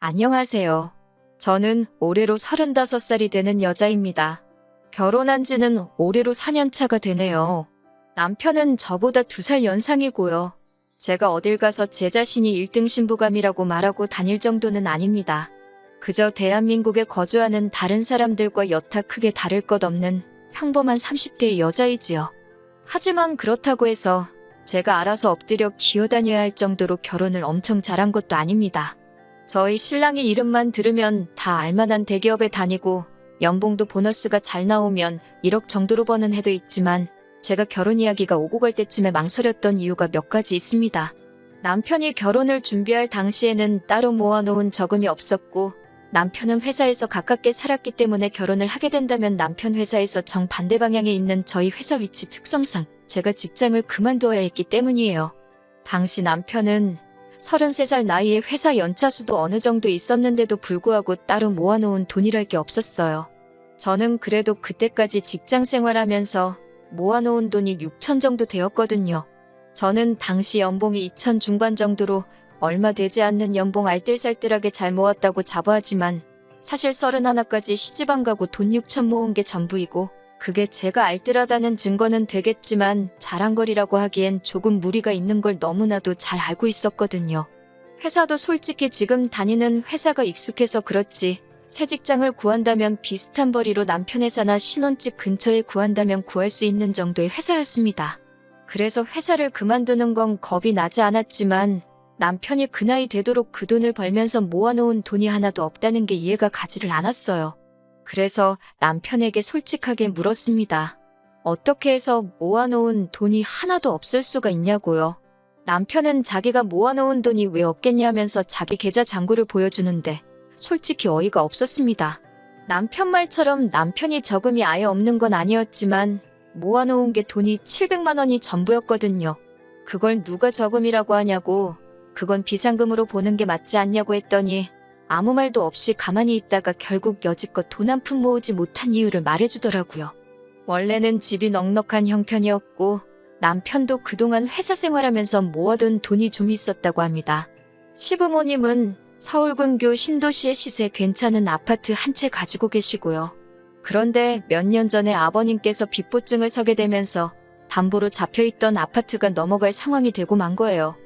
안녕하세요. 저는 올해로 35살이 되는 여자입니다. 결혼한 지는 올해로 4년 차가 되네요. 남편은 저보다 2살 연상이고요. 제가 어딜 가서 제 자신이 1등 신부감이라고 말하고 다닐 정도는 아닙니다. 그저 대한민국에 거주하는 다른 사람들과 여타 크게 다를 것 없는 평범한 30대의 여자이지요. 하지만 그렇다고 해서 제가 알아서 엎드려 기어다녀야 할 정도로 결혼을 엄청 잘한 것도 아닙니다. 저희 신랑의 이름만 들으면 다 알만한 대기업에 다니고 연봉도 보너스가 잘 나오면 1억 정도로 버는 해도 있지만 제가 결혼 이야기가 오고 갈 때쯤에 망설였던 이유가 몇 가지 있습니다. 남편이 결혼을 준비할 당시에는 따로 모아놓은 저금이 없었고 남편은 회사에서 가깝게 살았기 때문에 결혼을 하게 된다면 남편 회사에서 정반대 방향에 있는 저희 회사 위치 특성상 제가 직장을 그만둬야 했기 때문이에요. 당시 남편은 33살 나이에 회사 연차수도 어느 정도 있었는데도 불구하고 따로 모아놓은 돈이랄 게 없었어요. 저는 그래도 그때까지 직장 생활하면서 모아놓은 돈이 6천 정도 되었거든요. 저는 당시 연봉이 2천 중반 정도로 얼마 되지 않는 연봉 알뜰살뜰하게 잘 모았다고 자부하지만 사실 31까지 시집 안 가고 돈 6천 모은 게 전부이고 그게 제가 알뜰하다는 증거는 되겠지만 자랑거리라고 하기엔 조금 무리가 있는 걸 너무나도 잘 알고 있었거든요. 회사도 솔직히 지금 다니는 회사가 익숙해서 그렇지 새 직장을 구한다면 비슷한 벌이로 남편 회사나 신혼집 근처에 구한다면 구할 수 있는 정도의 회사였습니다. 그래서 회사를 그만두는 건 겁이 나지 않았지만 남편이 그 나이 되도록 그 돈을 벌면서 모아놓은 돈이 하나도 없다는 게 이해가 가지를 않았어요. 그래서 남편에게 솔직하게 물었습니다. 어떻게 해서 모아놓은 돈이 하나도 없을 수가 있냐고요. 남편은 자기가 모아놓은 돈이 왜 없겠냐면서 자기 계좌 잔고를 보여주는데 솔직히 어이가 없었습니다. 남편 말처럼 남편이 저금이 아예 없는 건 아니었지만 모아놓은 게 돈이 700만 원이 전부였거든요. 그걸 누가 저금이라고 하냐고 그건 비상금으로 보는 게 맞지 않냐고 했더니 아무 말도 없이 가만히 있다가 결국 여지껏 돈 한 푼 모으지 못한 이유를 말해주더라고요. 원래는 집이 넉넉한 형편이었고 남편도 그동안 회사 생활하면서 모아둔 돈이 좀 있었다고 합니다. 시부모님은 서울 근교 신도시의 시세 괜찮은 아파트 한 채 가지고 계시고요. 그런데 몇 년 전에 아버님께서 빚보증을 서게 되면서 담보로 잡혀있던 아파트가 넘어갈 상황이 되고 만 거예요.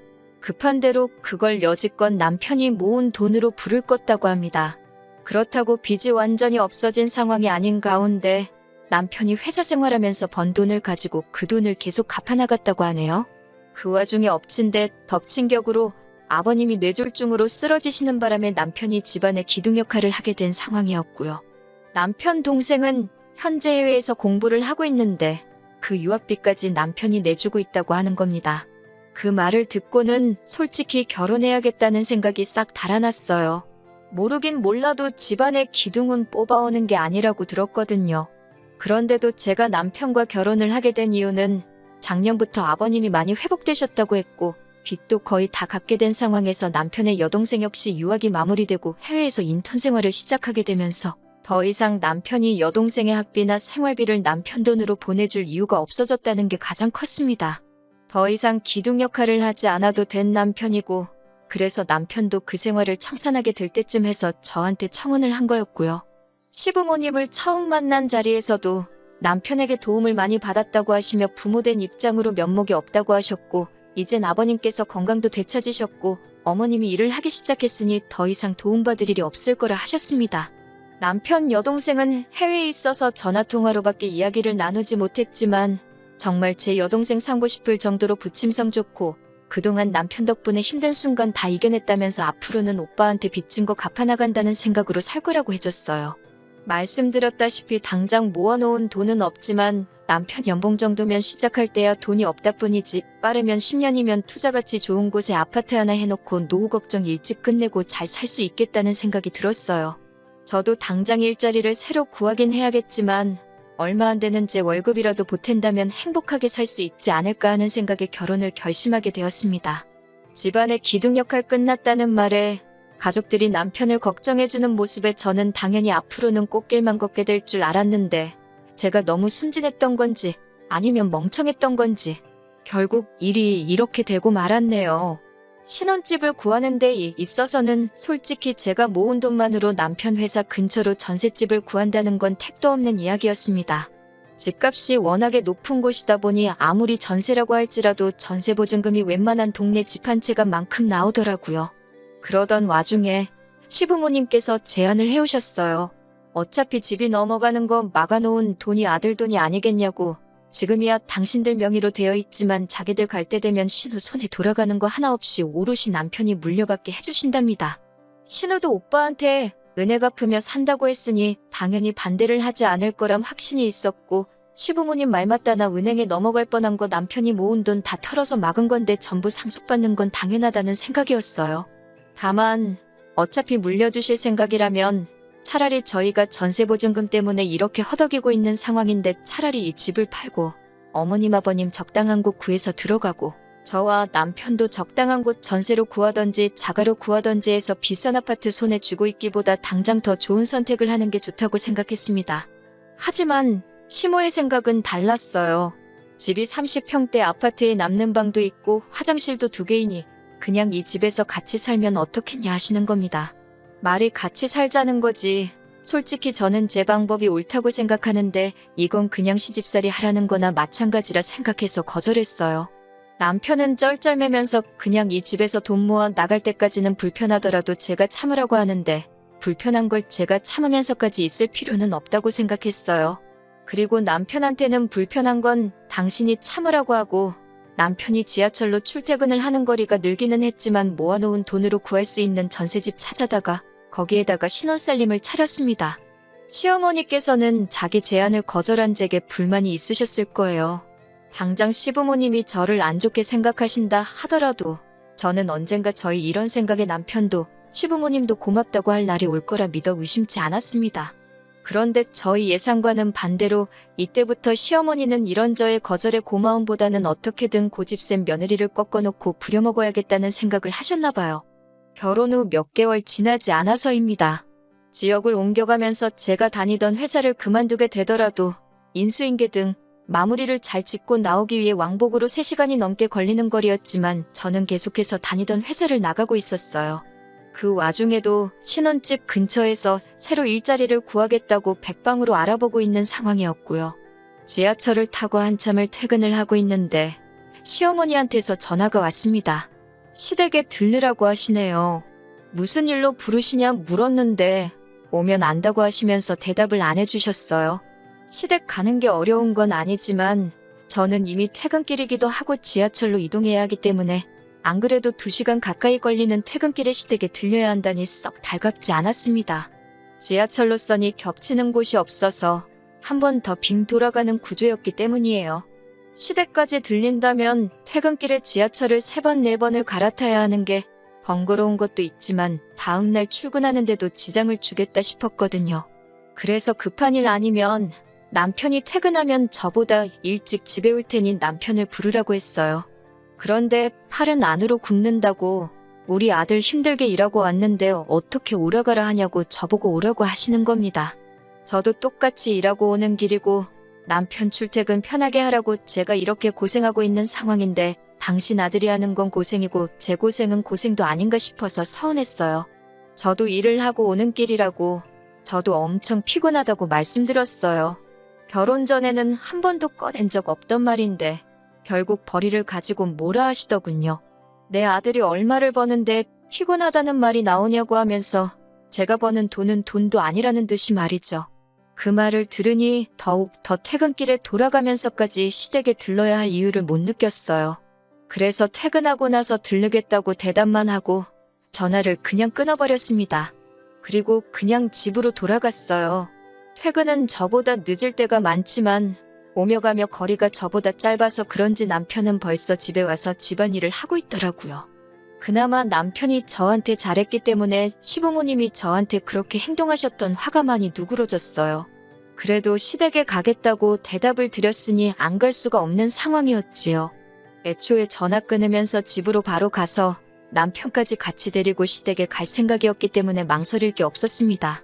급한 대로 그걸 여지껏 남편이 모은 돈으로 불을 껐다고 합니다. 그렇다고 빚이 완전히 없어진 상황이 아닌 가운데 남편이 회사 생활하면서 번 돈을 가지고 그 돈을 계속 갚아나갔다고 하네요. 그 와중에 엎친 데 덮친 격으로 아버님이 뇌졸중으로 쓰러지시는 바람에 남편이 집안의 기둥 역할을 하게 된 상황이었고요. 남편 동생은 현재 해외에서 공부를 하고 있는데 그 유학비까지 남편이 내주고 있다고 하는 겁니다. 그 말을 듣고는 솔직히 결혼해야겠다는 생각이 싹 달아났어요. 모르긴 몰라도 집안의 기둥은 뽑아오는 게 아니라고 들었거든요. 그런데도 제가 남편과 결혼을 하게 된 이유는 작년부터 아버님이 많이 회복되셨다고 했고 빚도 거의 다 갚게 된 상황에서 남편의 여동생 역시 유학이 마무리되고 해외에서 인턴 생활을 시작하게 되면서 더 이상 남편이 여동생의 학비나 생활비를 남편 돈으로 보내줄 이유가 없어졌다는 게 가장 컸습니다. 더 이상 기둥 역할을 하지 않아도 된 남편이고 그래서 남편도 그 생활을 청산하게 될 때쯤 해서 저한테 청혼을 한 거였고요. 시부모님을 처음 만난 자리에서도 남편에게 도움을 많이 받았다고 하시며 부모된 입장으로 면목이 없다고 하셨고 이젠 아버님께서 건강도 되찾으셨고 어머님이 일을 하기 시작했으니 더 이상 도움받을 일이 없을 거라 하셨습니다. 남편 여동생은 해외에 있어서 전화통화로밖에 이야기를 나누지 못했지만 정말 제 여동생 삼고 싶을 정도로 부침성 좋고 그동안 남편 덕분에 힘든 순간 다 이겨냈다면서 앞으로는 오빠한테 빚진 거 갚아나간다는 생각으로 살 거라고 해줬어요. 말씀드렸다시피 당장 모아놓은 돈은 없지만 남편 연봉 정도면 시작할 때야 돈이 없다 뿐이지 빠르면 10년이면 투자가치 좋은 곳에 아파트 하나 해놓고 노후 걱정 일찍 끝내고 잘 살 수 있겠다는 생각이 들었어요. 저도 당장 일자리를 새로 구하긴 해야겠지만 얼마 안 되는 제 월급이라도 보탠다면 행복하게 살 수 있지 않을까 하는 생각에 결혼을 결심하게 되었습니다. 집안의 기둥 역할 끝났다는 말에 가족들이 남편을 걱정해주는 모습에 저는 당연히 앞으로는 꽃길만 걷게 될 줄 알았는데 제가 너무 순진했던 건지 아니면 멍청했던 건지 결국 일이 이렇게 되고 말았네요. 신혼집을 구하는 데 있어서는 솔직히 제가 모은 돈만으로 남편 회사 근처로 전셋집을 구한다는 건 택도 없는 이야기였습니다. 집값이 워낙에 높은 곳이다 보니 아무리 전세라고 할지라도 전세보증금이 웬만한 동네 집 한 채가 만큼 나오더라고요. 그러던 와중에 시부모님께서 제안을 해오셨어요. 어차피 집이 넘어가는 거 막아놓은 돈이 아들 돈이 아니겠냐고. 지금이야 당신들 명의로 되어 있지만 자기들 갈 때 되면 신우 손에 돌아가는 거 하나 없이 오롯이 남편이 물려받게 해주신답니다. 신우도 오빠한테 은혜 갚으며 산다고 했으니 당연히 반대를 하지 않을 거람 확신이 있었고, 시부모님 말 맞다나 은행에 넘어갈 뻔한 거 남편이 모은 돈 다 털어서 막은 건데 전부 상속받는 건 당연하다는 생각이었어요. 다만 어차피 물려주실 생각이라면 차라리 저희가 전세보증금 때문에 이렇게 허덕이고 있는 상황인데 차라리 이 집을 팔고 어머님 아버님 적당한 곳 구해서 들어가고 저와 남편도 적당한 곳 전세로 구하던지 자가로 구하던지 해서 비싼 아파트 손에 쥐고 있기보다 당장 더 좋은 선택을 하는 게 좋다고 생각했습니다. 하지만 시모의 생각은 달랐어요. 집이 30평대 아파트에 남는 방도 있고 화장실도 2개이니 그냥 이 집에서 같이 살면 어떻겠냐 하시는 겁니다. 말이 같이 살자는 거지. 솔직히 저는 제 방법이 옳다고 생각하는데 이건 그냥 시집살이 하라는 거나 마찬가지라 생각해서 거절했어요. 남편은 쩔쩔매면서 그냥 이 집에서 돈 모아 나갈 때까지는 불편하더라도 제가 참으라고 하는데 불편한 걸 제가 참으면서까지 있을 필요는 없다고 생각했어요. 그리고 남편한테는 불편한 건 당신이 참으라고 하고, 남편이 지하철로 출퇴근을 하는 거리가 늘기는 했지만 모아놓은 돈으로 구할 수 있는 전세집 찾아다가 거기에다가 신혼살림을 차렸습니다. 시어머니께서는 자기 제안을 거절한 제게 불만이 있으셨을 거예요. 당장 시부모님이 저를 안 좋게 생각하신다 하더라도 저는 언젠가 저희 이런 생각에 남편도 시부모님도 고맙다고 할 날이 올 거라 믿어 의심치 않았습니다. 그런데 저희 예상과는 반대로 이때부터 시어머니는 이런 저의 거절의 고마움보다는 어떻게든 고집센 며느리를 꺾어놓고 부려먹어야겠다는 생각을 하셨나 봐요. 결혼 후 몇 개월 지나지 않아서입니다. 지역을 옮겨가면서 제가 다니던 회사를 그만두게 되더라도 인수인계 등 마무리를 잘 짓고 나오기 위해 왕복으로 3시간이 넘게 걸리는 거리였지만 저는 계속해서 다니던 회사를 나가고 있었어요. 그 와중에도 신혼집 근처에서 새로 일자리를 구하겠다고 백방으로 알아보고 있는 상황이었고요. 지하철을 타고 한참을 퇴근을 하고 있는데 시어머니한테서 전화가 왔습니다. 시댁에 들르라고 하시네요. 무슨 일로 부르시냐 물었는데 오면 안다고 하시면서 대답을 안 해주셨어요. 시댁 가는 게 어려운 건 아니지만 저는 이미 퇴근길이기도 하고 지하철로 이동해야 하기 때문에 안 그래도 2시간 가까이 걸리는 퇴근길에 시댁에 들려야 한다니 썩 달갑지 않았습니다. 지하철로선이 겹치는 곳이 없어서 한 번 더 빙 돌아가는 구조였기 때문이에요. 시댁까지 들린다면 퇴근길에 지하철을 3번, 4번을 갈아타야 하는 게 번거로운 것도 있지만 다음날 출근하는데도 지장을 주겠다 싶었거든요. 그래서 급한 일 아니면 남편이 퇴근하면 저보다 일찍 집에 올 테니 남편을 부르라고 했어요. 그런데 팔은 안으로 굽는다고 우리 아들 힘들게 일하고 왔는데 어떻게 오라가라 하냐고 저보고 오라고 하시는 겁니다. 저도 똑같이 일하고 오는 길이고 남편 출퇴근 편하게 하라고 제가 이렇게 고생하고 있는 상황인데 당신 아들이 하는 건 고생이고 제 고생은 고생도 아닌가 싶어서 서운했어요. 저도 일을 하고 오는 길이라고 저도 엄청 피곤하다고 말씀드렸어요. 결혼 전에는 한 번도 꺼낸 적 없던 말인데 결국 벌이를 가지고 뭐라 하시더군요. 내 아들이 얼마를 버는데 피곤하다는 말이 나오냐고 하면서 제가 버는 돈은 돈도 아니라는 듯이 말이죠. 그 말을 들으니 더욱 더 퇴근길에 돌아가면서까지 시댁에 들러야 할 이유를 못 느꼈어요. 그래서 퇴근하고 나서 들르겠다고 대답만 하고 전화를 그냥 끊어버렸습니다. 그리고 그냥 집으로 돌아갔어요. 퇴근은 저보다 늦을 때가 많지만 오며 가며 거리가 저보다 짧아서 그런지 남편은 벌써 집에 와서 집안일을 하고 있더라고요. 그나마 남편이 저한테 잘했기 때문에 시부모님이 저한테 그렇게 행동하셨던 화가 많이 누그러졌어요. 그래도 시댁에 가겠다고 대답을 드렸으니 안 갈 수가 없는 상황이었지요. 애초에 전화 끊으면서 집으로 바로 가서 남편까지 같이 데리고 시댁에 갈 생각이었기 때문에 망설일 게 없었습니다.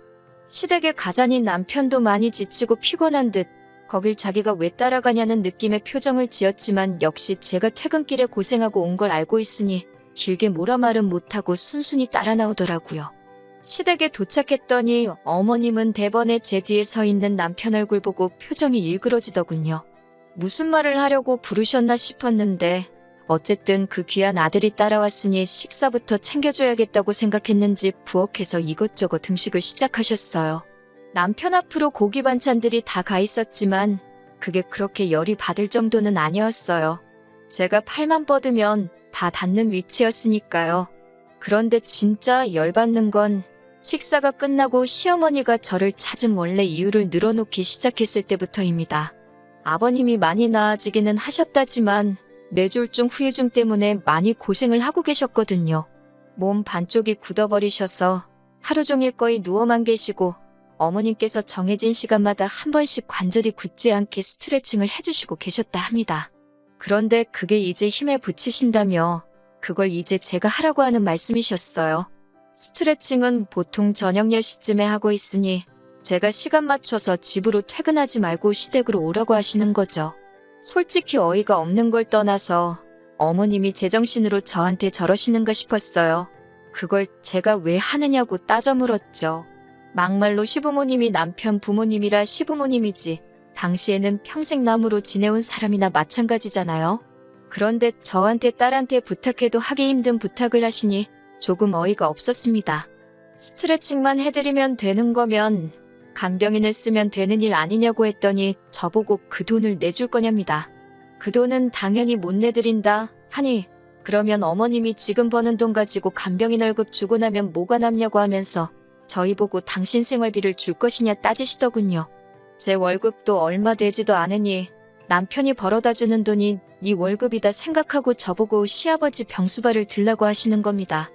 시댁에 가자니 남편도 많이 지치고 피곤한 듯 거길 자기가 왜 따라가냐는 느낌의 표정을 지었지만 역시 제가 퇴근길에 고생하고 온 걸 알고 있으니 길게 뭐라 말은 못하고 순순히 따라 나오더라고요. 시댁에 도착했더니 어머님은 대번에 제 뒤에 서 있는 남편 얼굴 보고 표정이 일그러지더군요. 무슨 말을 하려고 부르셨나 싶었는데 어쨌든 그 귀한 아들이 따라왔으니 식사부터 챙겨줘야겠다고 생각했는지 부엌에서 이것저것 음식을 시작하셨어요. 남편 앞으로 고기 반찬들이 다 가 있었지만 그게 그렇게 열이 받을 정도는 아니었어요. 제가 팔만 뻗으면 다 닿는 위치였으니까요. 그런데 진짜 열받는 건 식사가 끝나고 시어머니가 저를 찾은 원래 이유를 늘어놓기 시작했을 때부터입니다. 아버님이 많이 나아지기는 하셨다지만 뇌졸중 후유증 때문에 많이 고생을 하고 계셨거든요. 몸 반쪽이 굳어버리셔서 하루 종일 거의 누워만 계시고 어머님께서 정해진 시간마다 한 번씩 관절이 굳지 않게 스트레칭을 해주시고 계셨다 합니다. 그런데 그게 이제 힘에 부치신다며 그걸 이제 제가 하라고 하는 말씀이셨어요. 스트레칭은 보통 저녁 10시쯤에 하고 있으니 제가 시간 맞춰서 집으로 퇴근하지 말고 시댁으로 오라고 하시는 거죠. 솔직히 어이가 없는 걸 떠나서 어머님이 제정신으로 저한테 저러시는가 싶었어요. 그걸 제가 왜 하느냐고 따져 물었죠. 막말로 시부모님이 남편 부모님이라 시부모님이지 당시에는 평생 남으로 지내온 사람이나 마찬가지잖아요. 그런데 저한테 딸한테 부탁해도 하기 힘든 부탁을 하시니 조금 어이가 없었습니다. 스트레칭만 해드리면 되는 거면 간병인을 쓰면 되는 일 아니냐고 했더니 저보고 그 돈을 내줄 거냐입니다. 그 돈은 당연히 못 내드린다 하니 그러면 어머님이 지금 버는 돈 가지고 간병인 월급 주고 나면 뭐가 남냐고 하면서 저희 보고 당신 생활비를 줄 것이냐 따지시더군요. 제 월급도 얼마 되지도 않으니 남편이 벌어다 주는 돈이 네 월급이다 생각하고 저보고 시아버지 병수발을 들라고 하시는 겁니다.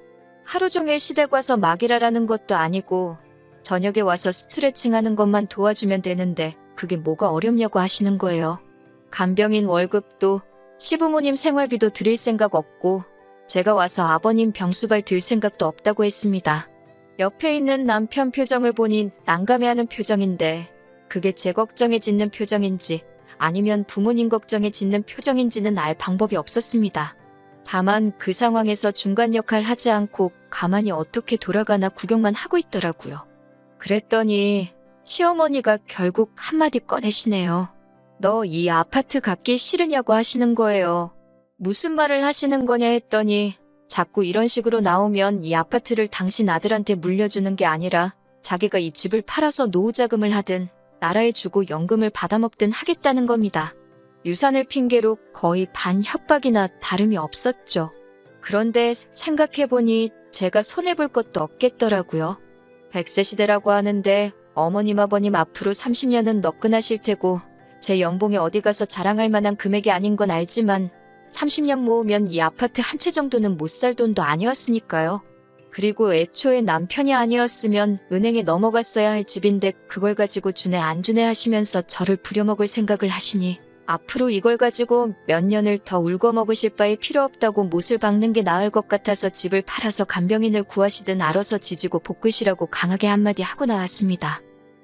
하루 종일 시댁 와서 막 일하라는 것도 아니고 저녁에 와서 스트레칭 하는 것만 도와주면 되는데 그게 뭐가 어렵냐고 하시는 거예요. 간병인 월급도 시부모님 생활비도 드릴 생각 없고 제가 와서 아버님 병수발 들 생각도 없다고 했습니다. 옆에 있는 남편 표정을 보니 난감해하는 표정인데 그게 제 걱정에 짓는 표정인지 아니면 부모님 걱정에 짓는 표정인지는 알 방법이 없었습니다. 다만 그 상황에서 중간 역할 하지 않고 가만히 어떻게 돌아가나 구경만 하고 있더라고요. 그랬더니 시어머니가 결국 한마디 꺼내시네요. 너 이 아파트 갖기 싫으냐고 하시는 거예요. 무슨 말을 하시는 거냐 했더니 자꾸 이런 식으로 나오면 이 아파트를 당신 아들한테 물려주는 게 아니라 자기가 이 집을 팔아서 노후자금을 하든 나라에 주고 연금을 받아먹든 하겠다는 겁니다. 유산을 핑계로 거의 반협박이나 다름이 없었죠. 그런데 생각해보니 제가 손해볼 것도 없겠더라고요. 100세 시대라고 하는데 어머님 아버님 앞으로 30년은 너끈하실 테고 제 연봉에 어디 가서 자랑할 만한 금액이 아닌 건 알지만 30년 모으면 이 아파트 한 채 정도는 못 살 돈도 아니었으니까요. 그리고 애초에 남편이 아니었으면 은행에 넘어갔어야 할 집인데 그걸 가지고 주네 안 주네 하시면서 저를 부려먹을 생각을 하시니 앞으로 이걸 가지고 몇 년을 더 울고 먹으실 바에 필요 없다고 못을 박는 게 나을 것 같아서 집을 팔아서 간병인을 구하시든 알아서 지지고 볶으시라고 강하게 한마디 하고 나왔습니다.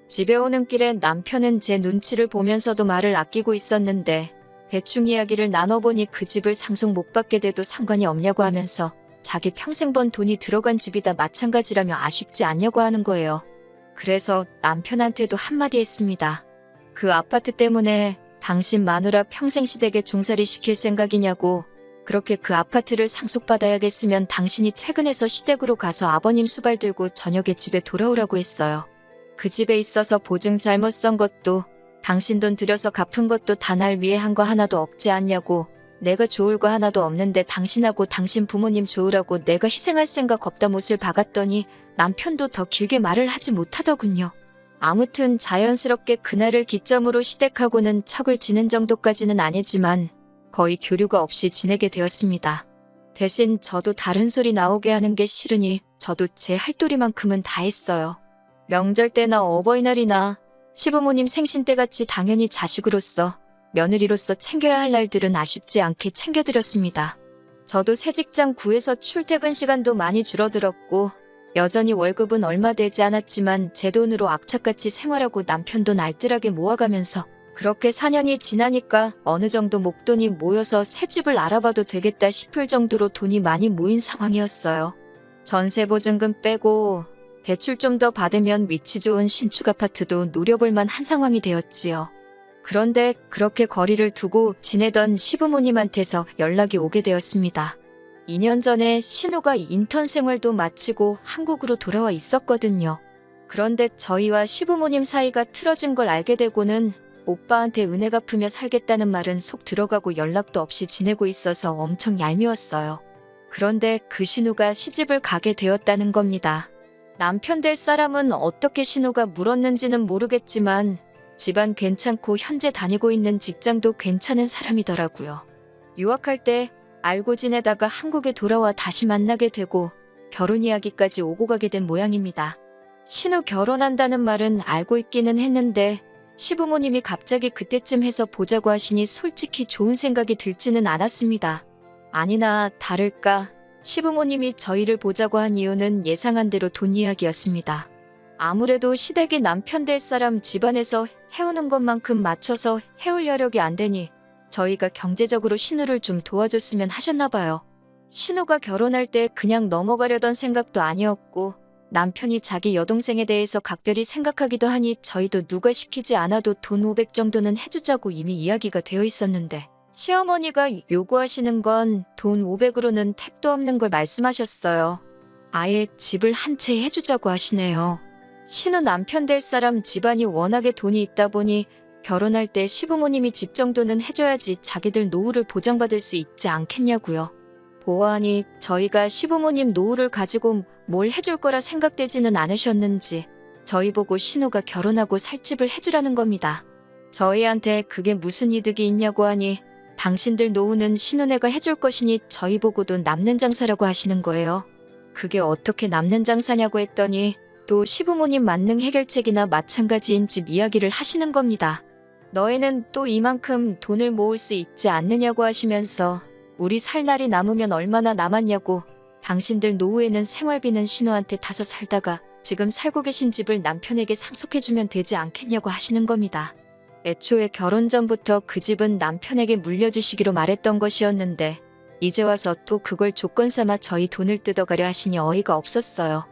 집에 오는 길에 남편은 제 눈치를 보면서도 말을 아끼고 있었는데 대충 이야기를 나눠보니 그 집을 상속 못 받게 돼도 상관이 없냐고 하면서 자기 평생 번 돈이 들어간 집이다 마찬가지라며 아쉽지 않냐고 하는 거예요. 그래서 남편한테도 한마디 했습니다. 그 아파트 때문에 당신 마누라 평생 시댁에 종살이 시킬 생각이냐고. 그렇게 그 아파트를 상속받아야겠으면 당신이 퇴근해서 시댁으로 가서 아버님 수발 들고 저녁에 집에 돌아오라고 했어요. 그 집에 있어서 보증 잘못 선 것도 당신 돈 들여서 갚은 것도 다 날 위해 한 거 하나도 없지 않냐고. 내가 좋을 거 하나도 없는데 당신하고 당신 부모님 좋으라고 내가 희생할 생각 없다 못을 박았더니 남편도 더 길게 말을 하지 못하더군요. 아무튼 자연스럽게 그날을 기점으로 시댁하고는 척을 지는 정도까지는 아니지만 거의 교류가 없이 지내게 되었습니다. 대신 저도 다른 소리 나오게 하는 게 싫으니 저도 제 할도리만큼은 다 했어요. 명절 때나 어버이날이나 시부모님 생신 때같이 당연히 자식으로서 며느리로서 챙겨야 할 날들은 아쉽지 않게 챙겨드렸습니다. 저도 새 직장 구해서 출퇴근 시간도 많이 줄어들었고 여전히 월급은 얼마 되지 않았지만 제 돈으로 악착같이 생활하고 남편 돈 알뜰하게 모아가면서 그렇게 4년이 지나니까 어느 정도 목돈이 모여서 새 집을 알아봐도 되겠다 싶을 정도로 돈이 많이 모인 상황이었어요. 전세 보증금 빼고 대출 좀 더 받으면 위치 좋은 신축 아파트도 노려볼 만한 상황이 되었지요. 그런데 그렇게 거리를 두고 지내던 시부모님한테서 연락이 오게 되었습니다. 2년 전에 신우가 인턴 생활도 마치고 한국으로 돌아와 있었거든요. 그런데 저희와 시부모님 사이가 틀어진 걸 알게 되고는 오빠한테 은혜 갚으며 살겠다는 말은 속 들어가고 연락도 없이 지내고 있어서 엄청 얄미웠어요. 그런데 그 신우가 시집을 가게 되었다는 겁니다. 남편 될 사람은 어떻게 신우가 물었는지는 모르겠지만 집안 괜찮고 현재 다니고 있는 직장도 괜찮은 사람이더라고요. 유학할 때 알고 지내다가 한국에 돌아와 다시 만나게 되고 결혼 이야기까지 오고 가게 된 모양입니다. 신우 결혼한다는 말은 알고 있기는 했는데 시부모님이 갑자기 그때쯤 해서 보자고 하시니 솔직히 좋은 생각이 들지는 않았습니다. 아니나 다를까 시부모님이 저희를 보자고 한 이유는 예상한 대로 돈 이야기였습니다. 아무래도 시댁이 남편 될 사람 집안에서 해오는 것만큼 맞춰서 해올 여력이 안 되니 저희가 경제적으로 신우를 좀 도와줬으면 하셨나 봐요. 신우가 결혼할 때 그냥 넘어가려던 생각도 아니었고 남편이 자기 여동생에 대해서 각별히 생각하기도 하니 저희도 누가 시키지 않아도 돈 500 정도는 해주자고 이미 이야기가 되어 있었는데 시어머니가 요구하시는 건 돈 500으로는 택도 없는 걸 말씀하셨어요. 아예 집을 한 채 해주자고 하시네요. 신우 남편 될 사람 집안이 워낙에 돈이 있다 보니 결혼할 때 시부모님이 집 정도는 해줘야지 자기들 노후를 보장받을 수 있지 않겠냐고요. 보아하니 저희가 시부모님 노후를 가지고 뭘 해줄 거라 생각되지는 않으셨는지 저희 보고 신우가 결혼하고 살 집을 해주라는 겁니다. 저희한테 그게 무슨 이득이 있냐고 하니 당신들 노후는 신우네가 해줄 것이니 저희 보고도 남는 장사라고 하시는 거예요. 그게 어떻게 남는 장사냐고 했더니 또 시부모님 만능 해결책이나 마찬가지인 집 이야기를 하시는 겁니다. 너희는 또 이만큼 돈을 모을 수 있지 않느냐고 하시면서 우리 살 날이 남으면 얼마나 남았냐고 당신들 노후에는 생활비는 신우한테 타서 살다가 지금 살고 계신 집을 남편에게 상속해주면 되지 않겠냐고 하시는 겁니다. 애초에 결혼 전부터 그 집은 남편에게 물려주시기로 말했던 것이었는데 이제 와서 또 그걸 조건 삼아 저희 돈을 뜯어가려 하시니 어이가 없었어요.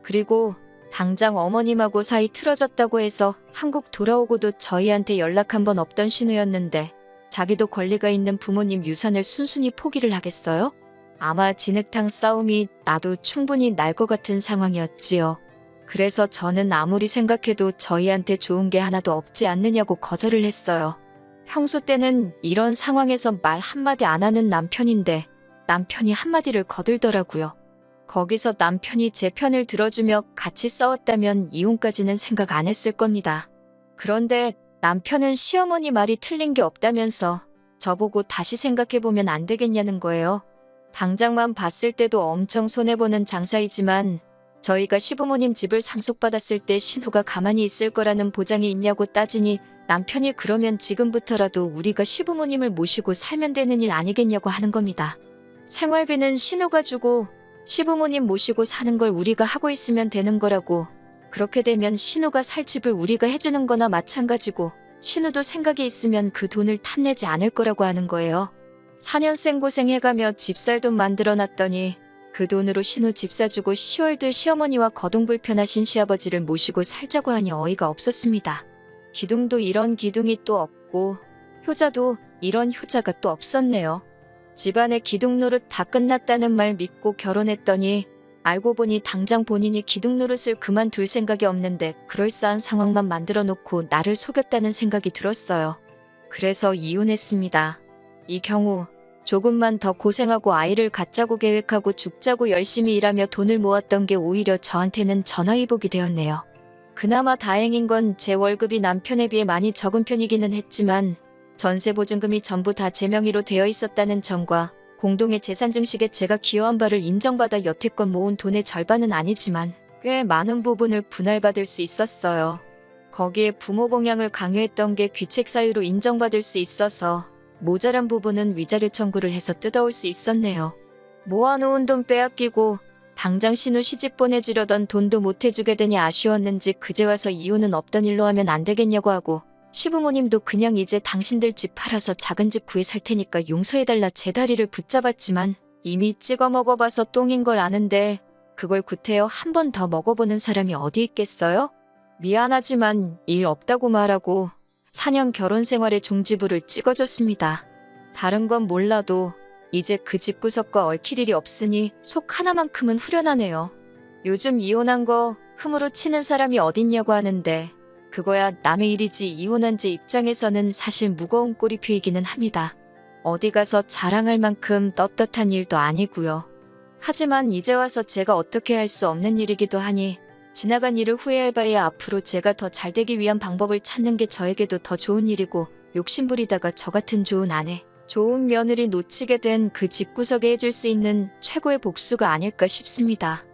그리고 당장 어머님하고 사이 틀어졌다고 해서 한국 돌아오고도 저희한테 연락 한 번 없던 신우였는데 자기도 권리가 있는 부모님 유산을 순순히 포기를 하겠어요? 아마 진흙탕 싸움이 나도 충분히 날 것 같은 상황이었지요. 그래서 저는 아무리 생각해도 저희한테 좋은 게 하나도 없지 않느냐고 거절을 했어요. 평소 때는 이런 상황에서 말 한마디 안 하는 남편인데 남편이 한마디를 거들더라고요. 거기서 남편이 제 편을 들어주며 같이 싸웠다면 이혼까지는 생각 안 했을 겁니다. 그런데 남편은 시어머니 말이 틀린 게 없다면서 저보고 다시 생각해보면 안 되겠냐는 거예요. 당장만 봤을 때도 엄청 손해보는 장사이지만 저희가 시부모님 집을 상속받았을 때 신우가 가만히 있을 거라는 보장이 있냐고 따지니 남편이 그러면 지금부터라도 우리가 시부모님을 모시고 살면 되는 일 아니겠냐고 하는 겁니다. 생활비는 신우가 주고 시부모님 모시고 사는 걸 우리가 하고 있으면 되는 거라고. 그렇게 되면 신우가 살 집을 우리가 해주는 거나 마찬가지고 신우도 생각이 있으면 그 돈을 탐내지 않을 거라고 하는 거예요. 4년 생고생해가며 집 살 돈 만들어놨더니 그 돈으로 신우 집 사주고 10월들 시어머니와 거동불편하신 시아버지를 모시고 살자고 하니 어이가 없었습니다. 기둥도 이런 기둥이 또 없고 효자도 이런 효자가 또 없었네요. 집안의 기둥 노릇 다 끝났다는 말 믿고 결혼했더니 알고 보니 당장 본인이 기둥 노릇을 그만둘 생각이 없는데 그럴싸한 상황만 만들어 놓고 나를 속였다는 생각이 들었어요. 그래서 이혼했습니다. 이 경우 조금만 더 고생하고 아이를 갖자고 계획하고 죽자고 열심히 일하며 돈을 모았던 게 오히려 저한테는 전화위복이 되었네요. 그나마 다행인 건 제 월급이 남편에 비해 많이 적은 편이기는 했지만 전세보증금이 전부 다 제 명의로 되어 있었다는 점과 공동의 재산 증식에 제가 기여한 바를 인정받아 여태껏 모은 돈의 절반은 아니지만 꽤 많은 부분을 분할받을 수 있었어요. 거기에 부모 봉양을 강요했던 게 귀책 사유로 인정받을 수 있어서 모자란 부분은 위자료 청구를 해서 뜯어올 수 있었네요. 모아놓은 돈 빼앗기고 당장 신우 시집 보내주려던 돈도 못 해주게 되니 아쉬웠는지 그제 와서 이혼은 없던 일로 하면 안 되겠냐고 하고 시부모님도 그냥 이제 당신들 집 팔아서 작은 집 구해 살 테니까 용서해달라 제 다리를 붙잡았지만 이미 찍어 먹어봐서 똥인 걸 아는데 그걸 구태여 한 번 더 먹어보는 사람이 어디 있겠어요? 미안하지만 일 없다고 말하고 4년 결혼 생활의 종지부를 찍어줬습니다. 다른 건 몰라도 이제 그 집구석과 얽힐 일이 없으니 속 하나만큼은 후련하네요. 요즘 이혼한 거 흠으로 치는 사람이 어딨냐고 하는데 그거야 남의 일이지 이혼한 제 입장에서는 사실 무거운 꼬리표이기는 합니다. 어디 가서 자랑할 만큼 떳떳한 일도 아니고요. 하지만 이제 와서 제가 어떻게 할 수 없는 일이기도 하니 지나간 일을 후회할 바에 앞으로 제가 더 잘되기 위한 방법을 찾는 게 저에게도 더 좋은 일이고 욕심부리다가 저 같은 좋은 아내, 좋은 며느리 놓치게 된 그 집구석에 해줄 수 있는 최고의 복수가 아닐까 싶습니다.